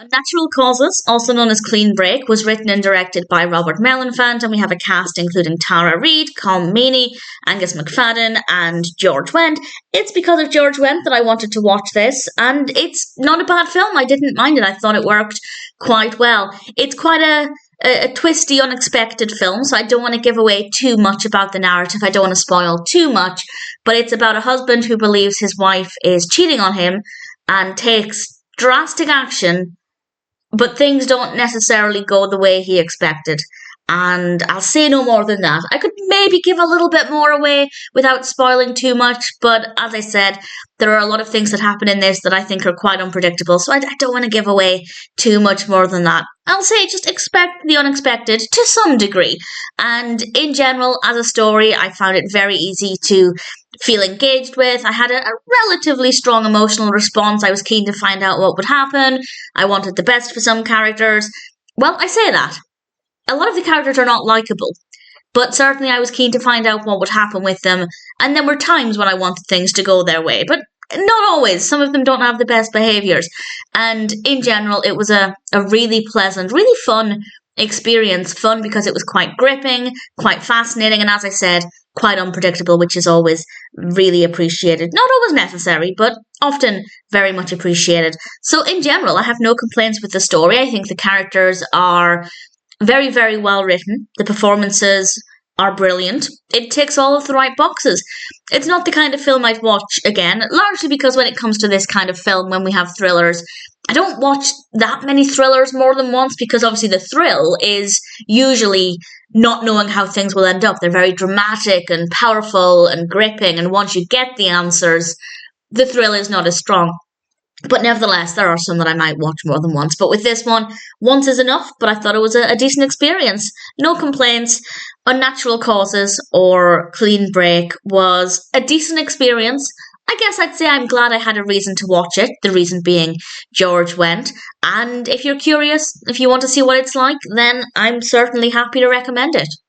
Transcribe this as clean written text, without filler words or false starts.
Unnatural Causes, also known as Clean Break, was written and directed by Robert Malenfant, and we have a cast including Tara Reid, Colm Meaney, Angus Macfadyen, and George Wendt. It's because of George Wendt that I wanted to watch this, and it's not a bad film. I didn't mind it. I thought it worked quite well. It's quite a twisty, unexpected film, so I don't want to give away too much about the narrative. I don't want to spoil too much, but it's about a husband who believes his wife is cheating on him and takes drastic action, but things don't necessarily go the way he expected. And I'll say no more than that. I could maybe give a little bit more away without spoiling too much, but as I said, there are a lot of things that happen in this that I think are quite unpredictable, so I don't want to give away too much more than that. I'll say just expect the unexpected to some degree. And in general, as a story, I found it very easy to feel engaged with. I had a relatively strong emotional response. I was keen to find out what would happen. I wanted the best for some characters. Well, I say that. A lot of the characters are not likeable, but certainly I was keen to find out what would happen with them, and there were times when I wanted things to go their way, but not always. Some of them don't have the best behaviours, and in general it was a really pleasant, really fun experience. Fun because it was quite gripping, quite fascinating, and as I said, quite unpredictable, which is always really appreciated. Not always necessary, but often very much appreciated. So in general, I have no complaints with the story. I think the characters are very, very well written. The performances are brilliant. It ticks all of the right boxes. It's not the kind of film I'd watch again, largely because when it comes to this kind of film, when we have thrillers, I don't watch that many thrillers more than once, because obviously the thrill is usually not knowing how things will end up. They're very dramatic and powerful and gripping, and once you get the answers, the thrill is not as strong. But nevertheless, there are some that I might watch more than once. But with this one, once is enough, but I thought it was a decent experience. No complaints. Unnatural Causes, or Clean Break, was a decent experience. I guess I'd say I'm glad I had a reason to watch it, the reason being George Wendt. And if you're curious, if you want to see what it's like, then I'm certainly happy to recommend it.